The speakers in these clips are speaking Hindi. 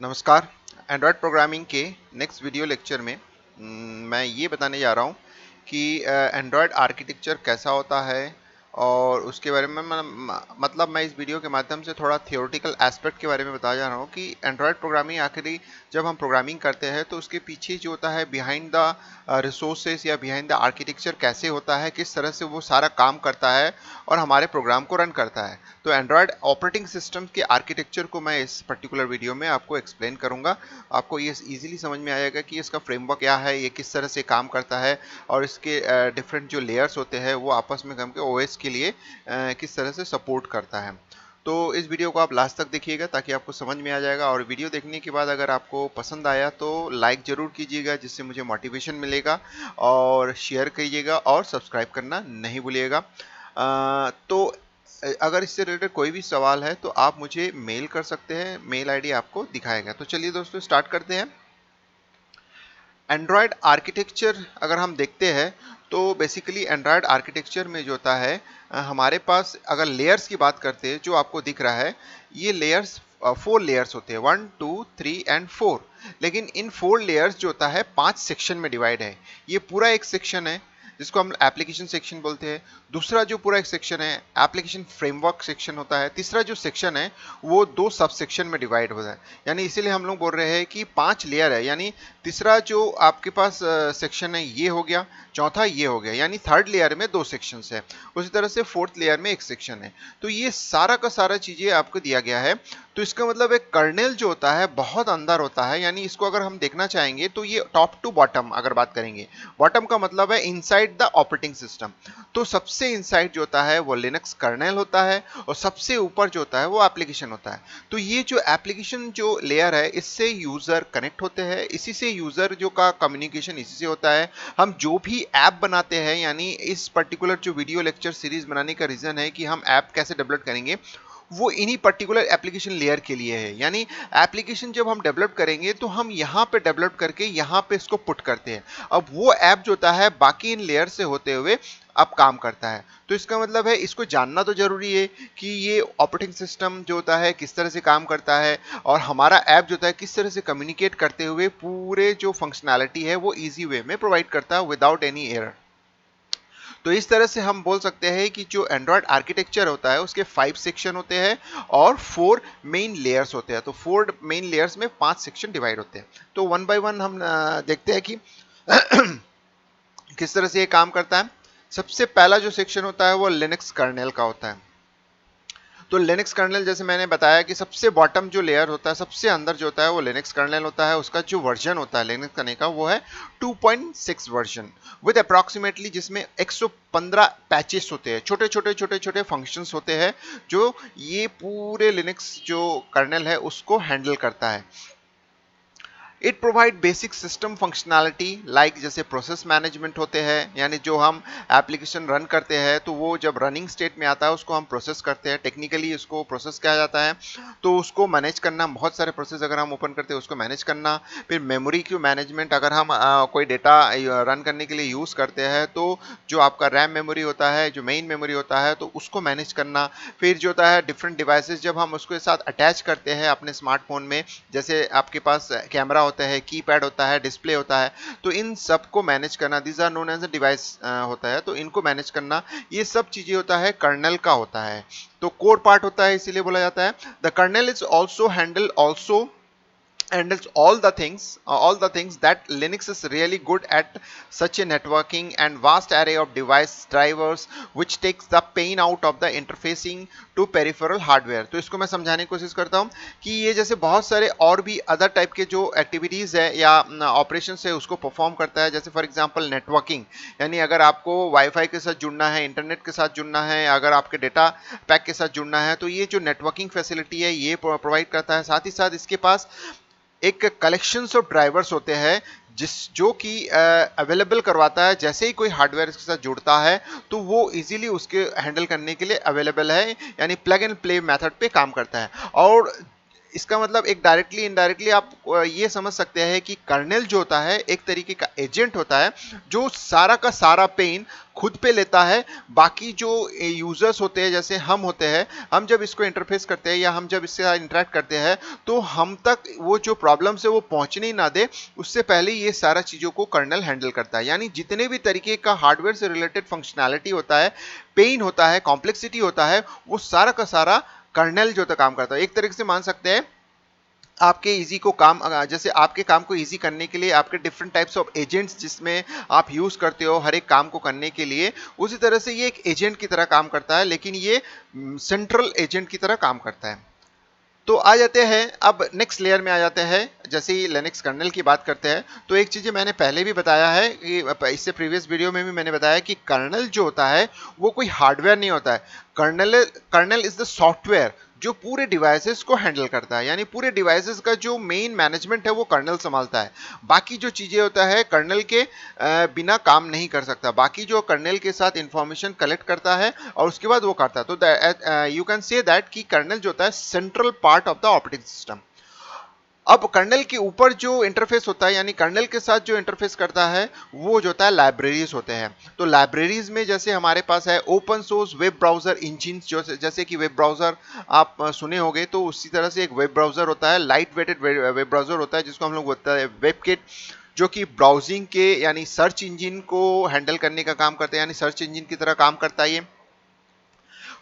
नमस्कार। एंड्रॉयड प्रोग्रामिंग के नेक्स्ट वीडियो लेक्चर में मैं ये बताने जा रहा हूँ कि एंड्रॉयड आर्किटेक्चर कैसा होता है और उसके बारे में मतलब मैं इस वीडियो के माध्यम से थोड़ा थियोरेटिकल एस्पेक्ट के बारे में बताया जा रहा हूँ कि एंड्रॉयड प्रोग्रामिंग आखिरी जब हम प्रोग्रामिंग करते हैं तो उसके पीछे जो होता है बिहाइंड द रिसोर्सेस या बिहाइंड द आर्किटेक्चर कैसे होता है, किस तरह से वो सारा काम करता है और हमारे प्रोग्राम को रन करता है। तो एंड्रॉयड ऑपरेटिंग सिस्टम के आर्किटेक्चर को मैं इस पर्टिकुलर वीडियो में आपको एक्सप्लेन करूंगा। आपको ये इजीली समझ में आएगा कि इसका फ्रेमवर्क क्या है, ये किस तरह से काम करता है और इसके डिफरेंट जो लेयर्स होते हैं वो आपस में काम के ओएस के लिए किस तरह से सपोर्ट करता है। तो इस वीडियो को आप लास्ट तक देखिएगा ताकि आपको समझ में आ जाएगा, और वीडियो देखने के बाद अगर आपको पसंद आया तो लाइक ज़रूर कीजिएगा जिससे मुझे मोटिवेशन मिलेगा, और शेयर कीजिएगा और सब्सक्राइब करना नहीं भूलिएगा। तो अगर इससे रिलेटेड कोई भी सवाल है तो आप मुझे मेल कर सकते हैं, मेल आईडी आपको दिखाएगा। तो चलिए दोस्तों स्टार्ट करते हैं। एंड्रॉयड आर्किटेक्चर अगर हम देखते हैं तो बेसिकली एंड्रॉयड आर्किटेक्चर में जो होता है हमारे पास अगर लेयर्स की बात करते हैं जो आपको दिख रहा है, ये लेयर्स 4 लेयर्स होते हैं, 1 2 3 एंड 4। लेकिन इन 4 लेयर्स जो होता है 5 सेक्शन में डिवाइड है। ये पूरा एक सेक्शन है जिसको हम एप्लीकेशन सेक्शन बोलते हैं। दूसरा जो पूरा एक सेक्शन है एप्लीकेशन फ्रेमवर्क सेक्शन होता है। तीसरा जो सेक्शन है वो 2 सब सेक्शन में डिवाइड होता है। यानी इसीलिए हम लोग बोल रहे हैं कि 5 लेयर है। यानी तीसरा जो आपके पास सेक्शन है ये हो गया, चौथा ये हो गया, यानी थर्ड लेयर में 2 सेक्शंस है। उसी तरह से फोर्थ लेयर में एक सेक्शन है। तो ये सारा का सारा चीजें आपको दिया गया है। तो इसका मतलब एक कर्नेल जो होता है बहुत अंदर होता है। यानी इसको अगर हम देखना चाहेंगे तो ये टॉप टू बॉटम अगर बात करेंगे, बॉटम का मतलब है इनसाइड द ऑपरेटिंग सिस्टम। तो सबसे इनसाइड जो होता है वो लिनक्स कर्नेल होता है और सबसे ऊपर जो होता है वो एप्लीकेशन होता है। तो ये जो एप्लीकेशन जो लेयर है इससे यूजर कनेक्ट होते हैं, इसी से यूजर जो का कम्युनिकेशन इसी से होता है। हम जो भी ऐप बनाते हैं, यानी इस पर्टिकुलर जो वीडियो लेक्चर सीरीज बनाने का रीजन है कि हम ऐप कैसे डेवलप करेंगे वो इन्हीं पर्टिकुलर एप्लीकेशन लेयर के लिए है। यानी एप्लीकेशन जब हम डेवलप करेंगे तो हम यहाँ पे डेवलप करके यहाँ पे इसको पुट करते हैं। अब वो ऐप जो होता है बाकी इन लेयर से होते हुए अब काम करता है। तो इसका मतलब है इसको जानना तो जरूरी है कि ये ऑपरेटिंग सिस्टम जो होता है किस तरह से काम करता है और हमारा ऐप जो होता है किस तरह से कम्युनिकेट करते हुए पूरे जो फंक्शनैलिटी है वो इजी वे में प्रोवाइड करता है विदाउट एनी एरर। तो इस तरह से हम बोल सकते हैं कि जो एंड्रॉयड आर्किटेक्चर होता है उसके 5 सेक्शन होते हैं और 4 मेन लेयर्स होते हैं। तो 4 मेन लेयर्स में 5 सेक्शन डिवाइड होते हैं। तो वन बाय वन हम देखते हैं कि किस तरह से ये काम करता है। सबसे पहला जो सेक्शन होता है वो लिनक्स कर्नेल का होता है। तो लिनक्स कर्नेल जैसे मैंने बताया कि सबसे बॉटम जो लेयर होता है, सबसे अंदर जो होता है वो लिनक्स कर्नेल होता है। उसका जो वर्जन होता है लिनक्स कर्नेल का वो है 2.6 वर्जन विद अप्रॉक्सीमेटली, जिसमें 115 पैचेस होते हैं, छोटे छोटे छोटे छोटे फंक्शंस होते हैं जो ये पूरे लिनक्स जो कर्नेल है उसको हैंडल करता है। It provide basic system functionality like जैसे प्रोसेस मैनेजमेंट होते हैं, यानी जो हम एप्लीकेशन रन करते हैं तो वो जब रनिंग स्टेट में आता है उसको हम प्रोसेस करते हैं। टेक्निकली इसको प्रोसेस कहा जाता है। तो उसको मैनेज करना, बहुत सारे प्रोसेस अगर हम ओपन करते हैं उसको मैनेज करना। फिर मेमोरी की मैनेजमेंट, अगर हम कोई डेटा रन करने के लिए यूज़ करते हैं तो जो आपका रैम मेमोरी होता है, जो मेन मेमोरी होता है, तो उसको मैनेज करना। फिर जो होता है डिफरेंट डिवाइसेस जब हम उसके साथ अटैच करते हैं अपने स्मार्टफोन में, जैसे आपके पास कैमरा होता है, कीपैड होता है, डिस्प्ले होता है, तो इन सब को मैनेज करना, these are known as a device होता है, तो इनको मैनेज करना, ये सब चीजें होता है कर्नल का होता है। तो कोर पार्ट होता है, इसीलिए बोला जाता है the kernel is also handle also handles all the things that Linux is really good at, such a networking and vast array of device drivers which takes the pain out of the interfacing to peripheral hardware। तो इसको मैं समझाने की कोशिश करता हूँ कि ये जैसे बहुत सारे और भी अदर टाइप के जो एक्टिविटीज है या ऑपरेशन है उसको परफॉर्म करता है। जैसे फॉर एग्जांपल नेटवर्किंग, यानी अगर आपको वाईफाई के साथ जुड़ना है, इंटरनेट के साथ जुड़ना है, अगर आपके डेटा पैक के साथ जुड़ना है, तो ये जो नेटवर्किंग फैसिलिटी है ये प्रोवाइड करता है। साथ ही साथ इसके पास एक कलेक्शंस ऑफ ड्राइवर्स होते हैं जो कि अवेलेबल करवाता है। जैसे ही कोई हार्डवेयर इसके साथ जुड़ता है तो वो इजीली उसके हैंडल करने के लिए अवेलेबल है, यानी प्लग एंड प्ले मेथड पे काम करता है। और इसका मतलब एक डायरेक्टली इनडायरेक्टली आप ये समझ सकते हैं कि कर्नेल जो होता है एक तरीके का एजेंट होता है जो सारा का सारा पेन खुद पे लेता है। बाकी जो यूजर्स होते हैं जैसे हम होते हैं, हम जब इसको इंटरफेस करते हैं या हम जब इससे इंटरेक्ट करते हैं तो हम तक वो जो प्रॉब्लम्स है वो पहुंचने ही ना दे, उससे पहले ये सारा चीजों को कर्नल हैंडल करता है। यानी जितने भी तरीके का हार्डवेयर से रिलेटेड फंक्शनैलिटी होता है, पेन होता है, कॉम्प्लेक्सिटी होता है, वो सारा का सारा कर्नल जो काम करता है। एक तरीके से मान सकते हैं आपके इजी को काम, जैसे आपके काम को इजी करने के लिए आपके डिफरेंट टाइप्स ऑफ एजेंट्स जिसमें आप यूज करते हो हर एक काम को करने के लिए, उसी तरह से ये एक एजेंट की तरह काम करता है, लेकिन ये सेंट्रल एजेंट की तरह काम करता है। तो आ जाते हैं अब नेक्स्ट लेयर में आ जाते हैं। जैसे ही लिनक्स कर्नल की बात करते हैं तो एक चीज़ मैंने पहले भी बताया है कि इससे प्रीवियस वीडियो में भी मैंने बताया कि कर्नल जो होता है वो कोई हार्डवेयर नहीं होता है। Kernel kernel is the software जो पूरे डिवाइसेस को हैंडल करता है, यानी पूरे डिवाइसेस का जो मेन मैनेजमेंट है वो कर्नल संभालता है। बाकी जो चीज़ें होता है कर्नल के बिना काम नहीं कर सकता। बाकी जो कर्नल के साथ इंफॉर्मेशन कलेक्ट करता है और उसके बाद वो करता है। तो यू कैन से दैट कि कर्नल जो होता है central part of the operating system. अब कर्नल के ऊपर जो इंटरफेस होता है, यानी कर्नल के साथ जो इंटरफेस करता है वो जो होता है लाइब्रेरीज होते हैं। तो लाइब्रेरीज में जैसे हमारे पास है open source web browser engine, जो जैसे कि वेब ब्राउजर आप सुने होंगे, तो उसी तरह से एक वेब ब्राउजर होता है, लाइट वेटेड वेब ब्राउजर होता है जिसको हम लोग बोलते हैं वेबकिट, जो कि ब्राउजिंग के यानी सर्च इंजिन को हैंडल करने का काम करता है, यानी सर्च इंजिन की तरह काम करता है ये।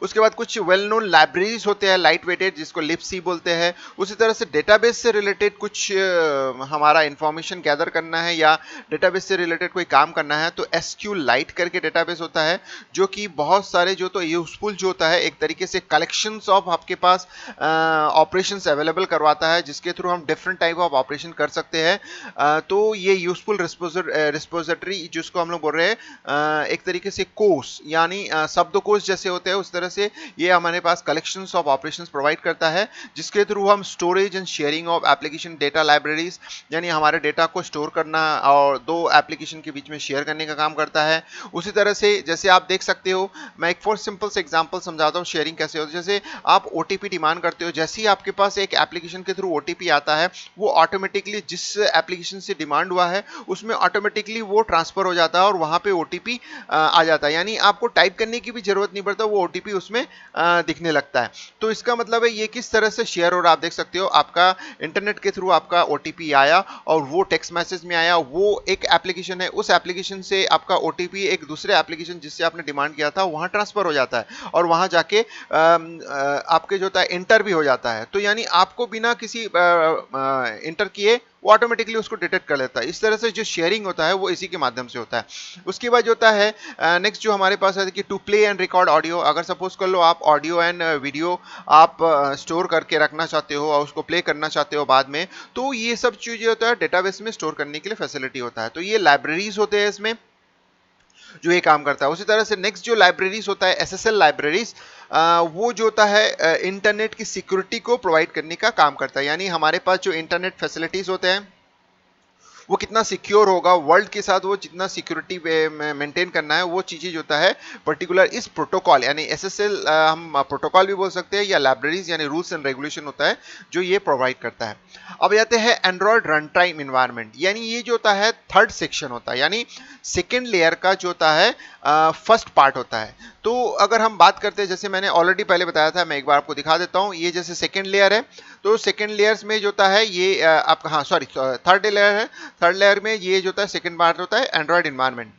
उसके बाद कुछ वेल नोन लाइब्रेरीज होते हैं लाइट वेटेड जिसको लिबसी बोलते हैं। उसी तरह से डेटाबेस से रिलेटेड कुछ हमारा इंफॉर्मेशन गैदर करना है या डेटाबेस से रिलेटेड कोई काम करना है तो SQLite करके डेटाबेस होता है, जो कि बहुत सारे जो तो यूजफुल जो होता है एक तरीके से कलेक्शंस ऑफ आपके पास ऑपरेशंस अवेलेबल करवाता है, जिसके थ्रू हम डिफरेंट टाइप ऑफ ऑपरेशन कर सकते हैं। तो ये यूजफुल रिस्पोजिटरी जिसको हम लोग बोल रहे हैं एक तरीके से कोर्स यानी शब्दकोश जैसे होते हैं, उस तरह से ये हमारे पास कलेक्शंस ऑफ ऑपरेशंस प्रोवाइड करता है, जिसके थ्रू हम storage and sharing of application data libraries यानी हमारे डेटा को स्टोर करना और दो एप्लीकेशन के बीच में शेयर करने का काम करता है। उसी तरह से जैसे आप देख सकते हो, मैं एक फॉर सिंपल से एग्जांपल समझाता हूँ शेयरिंग कैसे होती है। जैसे आप OTP डिमांड करते हो, जैसे ही आपके पास एक एप्लीकेशन के थ्रू OTP आता है वो ऑटोमेटिकली जिस एप्लीकेशन से डिमांड हुआ है उसमें ऑटोमेटिकली वो ट्रांसफर हो जाता है और वहां पे OTP आ जाता है, यानी आपको टाइप करने की भी जरूरत नहीं पड़ता, वो OTP उसमें दिखने लगता है। तो इसका मतलब है ये किस तरह से शेयर हो रहा है। आप देख सकते हो आपका इंटरनेट के थ्रू आपका OTP आया और वो टेक्स्ट मैसेज में आया, वो एक एप्लीकेशन है, उस एप्लीकेशन से आपका OTP एक दूसरे एप्लीकेशन जिससे आपने डिमांड किया था वहां ट्रांसफर हो जाता है और वहां जाके आपके जो होता है इंटर भी हो जाता है। तो यानी आपको बिना किसी इंटर किए वो ऑटोमेटिकली उसको डिटेक्ट कर लेता है। इस तरह से जो शेयरिंग होता है वो इसी के माध्यम से होता है। उसके बाद जो होता है नेक्स्ट जो हमारे पास है कि to play and record audio. अगर सपोज कर लो आप ऑडियो एंड वीडियो आप स्टोर करके रखना चाहते हो और उसको प्ले करना चाहते हो बाद में, तो ये सब चीजें होता है डेटाबेस में स्टोर करने के लिए फैसिलिटी होता है। तो ये लाइब्रेरीज होते हैं इसमें जो ये काम करता है। उसी तरह से नेक्स्ट जो लाइब्रेरीज होता है SSL लाइब्रेरीज, वो जो होता है इंटरनेट की सिक्योरिटी को प्रोवाइड करने का काम करता है, यानी हमारे पास जो इंटरनेट फैसिलिटीज होते हैं वो कितना सिक्योर होगा, वर्ल्ड के साथ वो जितना सिक्योरिटी मेंटेन करना है वो चीज़ें जो होता है पर्टिकुलर इस प्रोटोकॉल यानी SSL हम प्रोटोकॉल भी बोल सकते हैं या लाइब्रेरीज यानी रूल्स एंड रेगुलेशन होता है जो ये प्रोवाइड करता है। अब आते हैं एंड्रॉयड रन टाइम इन्वायरमेंट, यानी ये जो होता है थर्ड सेक्शन होता है, यानी सेकेंड लेयर का जो होता है फर्स्ट पार्ट होता है। तो अगर हम बात करते हैं, जैसे मैंने ऑलरेडी पहले बताया था, मैं एक बार आपको दिखा देता हूँ। ये जैसे सेकेंड लेयर है, तो सेकेंड लेयर्स में जो होता है ये आपका हाँ सॉरी थर्ड लेयर है, थर्ड लेयर में ये जो होता है सेकेंड पार्ट होता है एंड्रॉयड इन्वायरमेंट।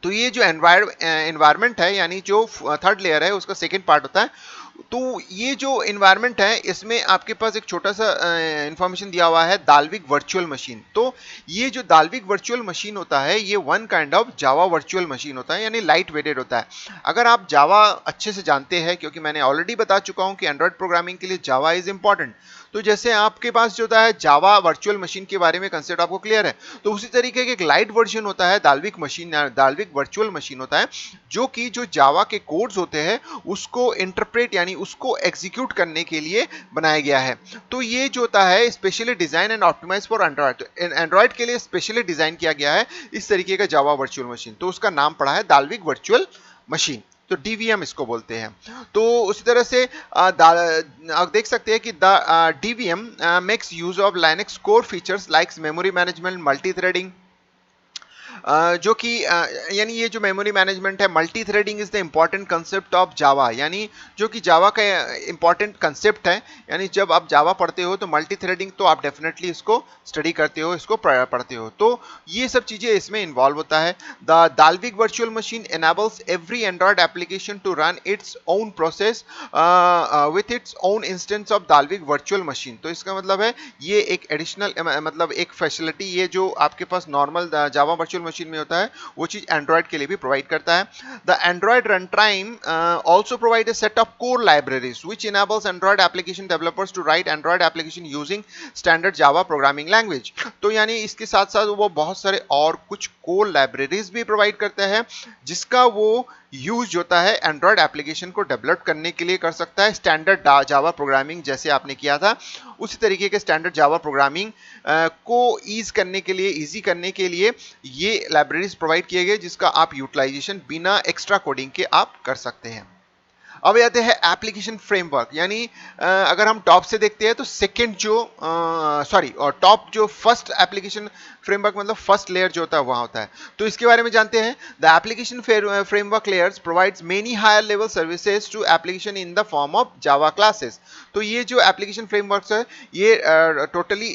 तो ये जो एनवायरमेंट है यानी जो थर्ड लेयर है उसका सेकेंड पार्ट होता है। तो ये जो एनवायरमेंट है इसमें आपके पास एक छोटा सा इंफॉर्मेशन दिया हुआ है दाल्विक वर्चुअल मशीन। तो ये जो दाल्विक वर्चुअल मशीन होता है ये one kind of Java virtual machine होता है, यानी लाइट वेटेड होता है। अगर आप जावा अच्छे से जानते हैं, क्योंकि मैंने ऑलरेडी बता चुका हूं कि एंड्रॉयड प्रोग्रामिंग के लिए जावा इज इंपॉर्टेंट, तो जैसे आपके पास जो होता है जावा वर्चुअल मशीन के बारे में कंसेप्ट आपको क्लियर है, तो उसी तरीके का एक लाइट वर्जन होता है दाल्विक मशीन, दाल्विक वर्चुअल मशीन होता है, जो कि जो जावा के कोड्स होते हैं उसको इंटरप्रेट यानी उसको एग्जीक्यूट करने के लिए बनाया गया है। तो ये जो होता है specially design and optimize for Android, तो एंड्रॉयड के लिए स्पेशली डिजाइन किया गया है इस तरीके का जावा वर्चुअल मशीन, तो उसका नाम पड़ा है दाल्विक वर्चुअल मशीन। तो डीवीएम इसको बोलते हैं। तो उसी तरह से आप देख सकते हैं कि the DVM makes use of Linux core features like memory management, multi threading, जो कि यानी ये जो मेमोरी मैनेजमेंट है, multi threading is the important concept of Java, यानी जो कि जावा का इंपॉर्टेंट कंसेप्ट है। यानी जब आप जावा पढ़ते हो तो मल्टी थ्रेडिंग तो आप डेफिनेटली इसको स्टडी करते हो, इसको पढ़ते हो, तो ये सब चीजें इसमें इन्वॉल्व होता है। The Dalvik virtual machine enables every Android application to run its own process with its own instance of Dalvik virtual machine। तो इसका मतलब है ये एक एडिशनल मतलब एक फैसिलिटी, ये जो आपके पास नॉर्मल जावा वर्चुअल मशीन में होता है वो चीज एंड्रॉइड के लिए भी प्रोवाइड करता है। The Android run time also provide a set of core libraries which enables Android application developers to write Android application using standard Java programming language। तो यानी इसके साथ साथ वो बहुत सारे और कुछ कोर लाइब्रेरीज भी प्रोवाइड करता है जिसका वो यूज होता है एंड्रॉयड एप्लीकेशन को डेवलप करने के लिए कर सकता है। स्टैंडर्ड जावा प्रोग्रामिंग जैसे आपने किया था उसी तरीके के स्टैंडर्ड जावा प्रोग्रामिंग को इजी करने के लिए ये लाइब्रेरीज प्रोवाइड किए गए जिसका आप यूटिलाइजेशन बिना एक्स्ट्रा कोडिंग के आप कर सकते हैं। अब आते हैं एप्लीकेशन फ्रेमवर्क, यानी अगर हम टॉप से देखते हैं तो सेकंड जो और टॉप जो फर्स्ट एप्लीकेशन फ्रेमवर्क मतलब फर्स्ट लेयर जो होता है वहां होता है। तो इसके बारे में जानते हैं। The application framework layers provides many higher level services to application in the form of Java classes. तो ये जो एप्लीकेशन फ्रेमवर्क है ये टोटली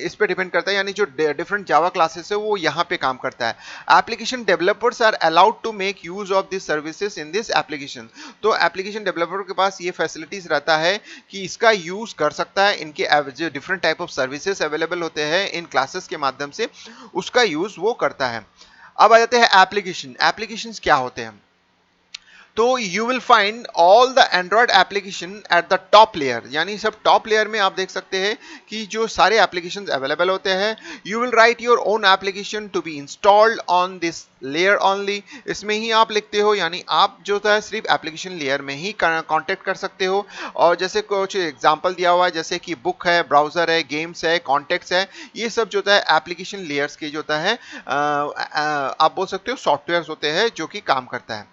इस पे डिपेंड करता है, यानी जो डिफरेंट जावा क्लासेस है वो यहाँ पे काम करता है। Application developers are allowed to make use of this services in this application. तो एप्लीकेशन डेवलपर के पास ये फैसिलिटीज रहता है कि इसका यूज कर सकता है, इनके जो different type of services available होते हैं इन क्लासेस के माध्यम से उसका यूज वो करता है। अब आ जाते हैं एप्लीकेशंस क्या होते हैं। तो you will find all the Android application at the top layer, यानी सब टॉप लेयर में आप देख सकते हैं कि जो सारे एप्लीकेशन अवेलेबल होते हैं। You will write your own application to be installed on this layer only. इसमें ही आप लिखते हो, यानी आप जो है सिर्फ एप्लीकेशन लेयर में ही कॉन्टेक्ट कर सकते हो। और जैसे कुछ एग्जाम्पल दिया हुआ है जैसे कि बुक है, ब्राउजर है, गेम्स है, कॉन्टेक्ट्स है, ये सब जो है एप्लीकेशन लेयर्स के जो होता है आप बोल सकते हो सॉफ्टवेयर होते हैं जो कि काम करता है।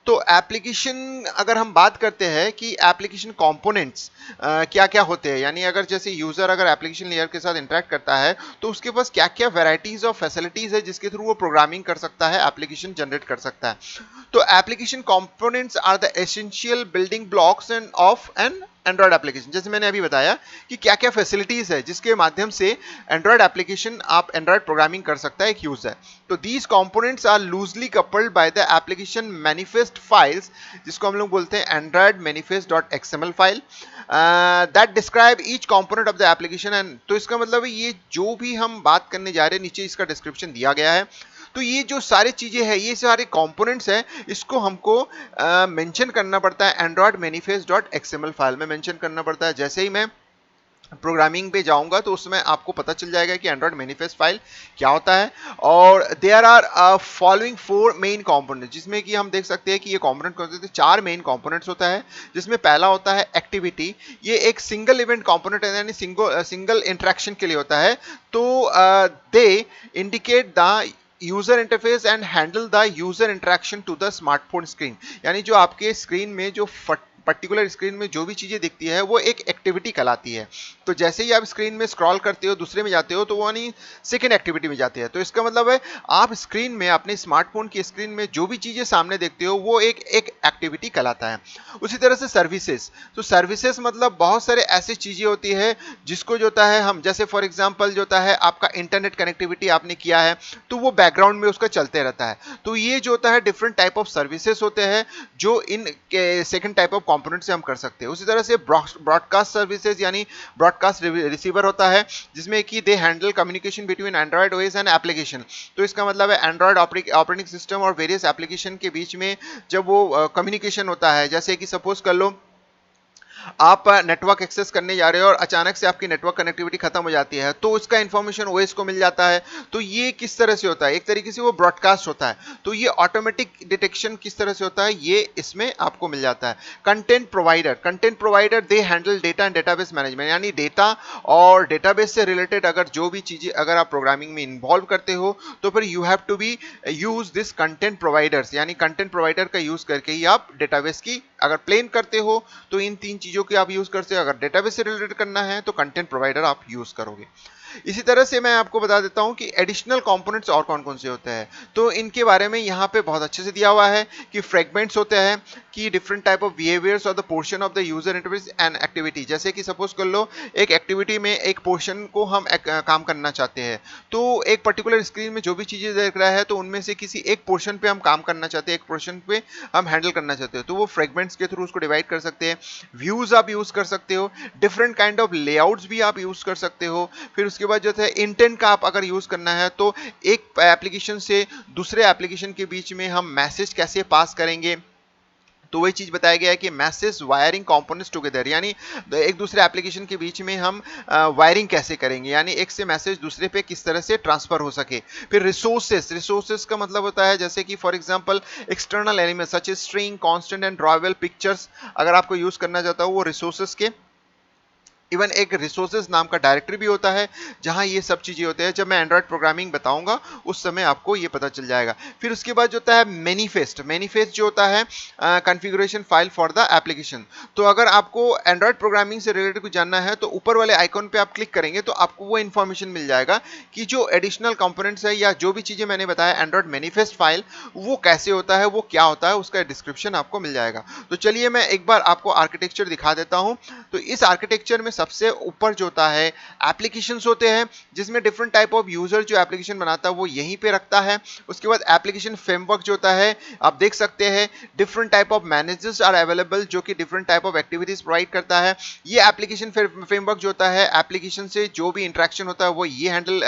तो एप्लीकेशन अगर हम बात करते हैं कि एप्लीकेशन कंपोनेंट्स क्या क्या होते हैं, यानी अगर जैसे यूजर अगर एप्लीकेशन लेयर के साथ इंटरेक्ट करता है तो उसके पास क्या क्या वैरायटीज ऑफ फैसिलिटीज है जिसके थ्रू वो प्रोग्रामिंग कर सकता है, एप्लीकेशन जनरेट कर सकता है। तो application components are the essential building blocks and of an Android application. जैसे मैंने अभी बताया कि क्या क्या फैसिलिटीज है जिसके माध्यम से एंड्रॉयड एप्लीकेशन आप एंड्रॉयड प्रोग्रामिंग कर सकता है, एक यूज है। तो these components are loosely coupled by the application manifest files, जिसको हम लोग बोलते हैं Android manifest dot XML file that describe each component of the application. And तो इसका मतलब है ये जो भी हम बात करने जा रहे हैं नीचे इसका डिस्क्रिप्शन दिया गया है। तो ये जो सारी चीजें हैं, ये सारे कंपोनेंट्स हैं, इसको हमको मेंशन करना पड़ता है Android manifest dot XML file में मेंशन करना पड़ता है। जैसे ही मैं प्रोग्रामिंग पे जाऊंगा तो उसमें आपको पता चल जाएगा कि एंड्रॉयड मैनिफेस्ट फाइल क्या होता है। और there are following 4 main component, जिसमें कि हम देख सकते हैं कि ये कंपोनेंट कौन से थे। 4 मेन कंपोनेंट्स होता है, जिसमें पहला होता है एक्टिविटी। ये एक सिंगल इवेंट कंपोनेंट है, यानी सिंगल इंटरेक्शन के लिए होता है। तो they indicate the user interface and handle the user interaction to the smartphone screen. यानी जो आपके स्क्रीन में जो पर्टिकुलर स्क्रीन में जो भी चीजें दिखती है वो एक एक्टिविटी कहलाती है। तो जैसे ही आप स्क्रीन में स्क्रॉल करते हो दूसरे में जाते हो तो वो यानी सेकेंड एक्टिविटी में जाते हैं। तो इसका मतलब है आप स्क्रीन में अपने स्मार्टफोन की स्क्रीन में जो भी चीजें सामने देखते हो वो एक एक्टिविटी कहलाता है। उसी तरह से सर्विसेज, तो सर्विसेज मतलब बहुत सारे ऐसी चीजें होती है जिसको जो होता है हम, जैसे फॉर एग्जाम्पल जो होता है आपका इंटरनेट कनेक्टिविटी आपने किया है तो वो बैकग्राउंड में उसका चलते रहता है। तो ये जो होता है डिफरेंट टाइप ऑफ सर्विसेज होते हैं जो in second type of component से हम कर सकते हैं। उसी तरह से ब्रॉडकास्ट सर्विसेज यानी ब्रॉडकास्ट रिसीवर होता है, जिसमें कि they handle communication between Android OS and application. तो इसका मतलब है एंड्रॉयड ऑपरेटिंग सिस्टम और वेरियस एप्लीकेशन के बीच में जब वो कम्युनिकेशन होता है, जैसे कि सपोज कर लो आप नेटवर्क एक्सेस करने जा रहे हो और अचानक से आपकी नेटवर्क कनेक्टिविटी खत्म हो जाती है, तो उसका इंफॉर्मेशन ओएस को मिल जाता है। तो ये किस तरह से होता है, एक तरीके से वो ब्रॉडकास्ट होता है। तो ये ऑटोमेटिक डिटेक्शन किस तरह से होता है, ये इसमें आपको मिल जाता है। Content provider they handle data and database management, यानी डेटा और डेटाबेस से रिलेटेड अगर जो भी चीजें अगर आप प्रोग्रामिंग में इन्वॉल्व करते हो, तो फिर you have to be use this content providers, यानी कंटेंट प्रोवाइडर का यूज करके ही आप डेटाबेस की अगर प्लेन करते हो तो इन तीन चीजों की आप यूज करते हो। अगर डेटाबेस से रिलेटेड करना है तो कंटेंट प्रोवाइडर आप यूज करोगे। इसी तरह से मैं आपको बता देता हूं कि एडिशनल कंपोनेंट्स और कौन कौन से होते हैं, तो इनके बारे में यहाँ पे बहुत अच्छे से दिया हुआ है कि फ्रेगमेंट्स होते हैं, कि डिफरेंट टाइप ऑफ बिहेवियर्स और the portion of the user interface and activity. जैसे कि सपोज कर लो एक एक्टिविटी में एक पोर्शन को हम काम करना चाहते हैं, तो एक पर्टिकुलर स्क्रीन में जो भी चीजें देख रहा है तो उनमें से किसी एक पोर्शन पे हम काम करना चाहते हैं, एक पोर्शन पे हम हैंडल करना चाहते हो, तो वो फ्रेगमेंट्स के थ्रू उसको डिवाइड कर सकते हैं। व्यूज आप यूज कर सकते हो, डिफरेंट काइंड ऑफ लेआउट्स भी आप यूज कर सकते हो। फिर उसके बाद जो है इंटेंट का आप अगर यूज करना है तो एक एप्लीकेशन से दूसरे एप्लीकेशन के बीच में हम मैसेज कैसे पास करेंगे, तो वही चीज बताया गया है कि मैसेज वायरिंग कंपोनेंट्स टुगेदर, यानी एक दूसरे एप्लीकेशन के बीच में हम वायरिंग कैसे करेंगे, यानी एक से मैसेज दूसरे पे किस तरह से ट्रांसफर हो सके। फिर रिसोर्सेस का मतलब होता है जैसे कि for example external element such as string, constant and drawable pictures अगर आपको यूज करना चाहता हो वो रिसोर्सेस के। इवन एक रिसोर्सेज नाम का डायरेक्टरी भी होता है जहां ये सब चीजें होते हैं। जब मैं एंड्रॉइड प्रोग्रामिंग बताऊंगा उस समय आपको ये पता चल जाएगा। फिर उसके बाद जो होता है मैनिफेस्ट जो होता है configuration file for the application. तो अगर आपको एंड्रॉइड प्रोग्रामिंग से रिलेटेड कुछ जानना है तो ऊपर वाले आइकॉन पे आप क्लिक करेंगे तो आपको वो इन्फॉर्मेशन मिल जाएगा कि जो एडिशनल कंपोनेंट्स है या जो भी चीजें मैंने बताया एंड्रॉइड मैनिफेस्ट फाइल वो कैसे होता है, वो क्या होता है, उसका डिस्क्रिप्शन आपको मिल जाएगा। तो चलिए मैं एक बार आपको आर्किटेक्चर दिखा देता हूं। तो इस आर्किटेक्चर में सबसे ऊपर जो होता है एप्लीकेशंस होते हैं, जिसमें डिफरेंट टाइप ऑफ यूजर जो एप्लीकेशन बनाता है वो यहीं पे रखता है। उसके बाद एप्लीकेशन फ्रेमवर्क जो होता है, आप देख सकते हैं different type of managers are available जो कि different type of activities provide करता है। ये एप्लीकेशन फ्रेमवर्क जो होता है एप्लीकेशन से जो भी इंटरेक्शन होता है वो ये हैंडल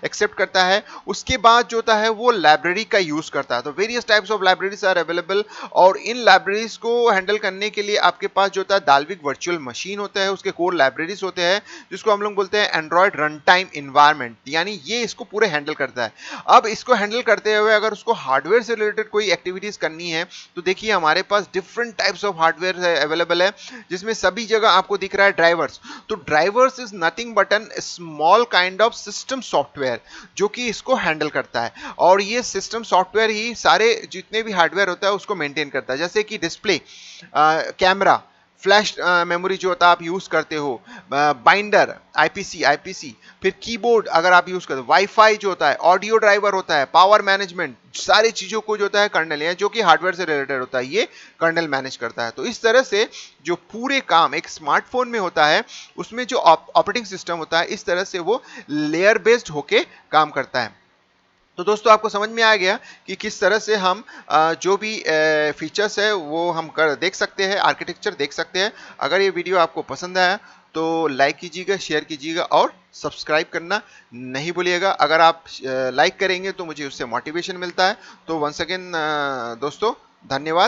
एक्सेप्ट करता है। उसके बाद जो होता है वो लाइब्रेरी का यूज करता है। तो various types of libraries are available और इन लाइब्रेरीज को हैंडल करने के लिए आपके पास जो होता है दाल्विक वर्चुअल मशीन होता है, उसके कोर लाइब्रेरीज होते हैं जिसको हम लोग बोलते हैं एंड्रॉइड रन टाइम इन्वायरमेंट, यानी ये इसको पूरे हैंडल करता है। अब इसको हैंडल करते हुए अगर उसको हार्डवेयर से रिलेटेड कोई एक्टिविटीज करनी है तो देखिए हमारे पास different types of hardware available है, जिसमें सभी जगह आपको दिख रहा है ड्राइवर्स। तो drivers is nothing but an small kind of system software जो कि इसको हैंडल करता है, और ये सिस्टम सॉफ्टवेयर ही सारे जितने भी हार्डवेयर होता है उसको मेंटेन करता है। जैसे कि डिस्प्ले, कैमरा, फ्लैश मेमोरी जो होता है आप यूज करते हो, बाइंडर आईपीसी, फिर कीबोर्ड अगर आप यूज करते हो, वाईफाई जो होता है, ऑडियो ड्राइवर होता है, पावर मैनेजमेंट, सारी चीजों को जो होता है कर्नल है जो कि हार्डवेयर से रिलेटेड होता है ये कर्नल मैनेज करता है। तो इस तरह से जो पूरे काम एक स्मार्टफोन में होता है उसमें जो ऑपरेटिंग सिस्टम होता है इस तरह से वो लेयर बेस्ड होके काम करता है। तो दोस्तों आपको समझ में आ गया कि किस तरह से हम जो भी फीचर्स है वो हम देख सकते हैं, आर्किटेक्चर देख सकते हैं। अगर ये वीडियो आपको पसंद आया तो लाइक कीजिएगा, शेयर कीजिएगा और सब्सक्राइब करना नहीं भूलिएगा। अगर आप लाइक करेंगे तो मुझे उससे मोटिवेशन मिलता है। तो वंस अगेन दोस्तों धन्यवाद।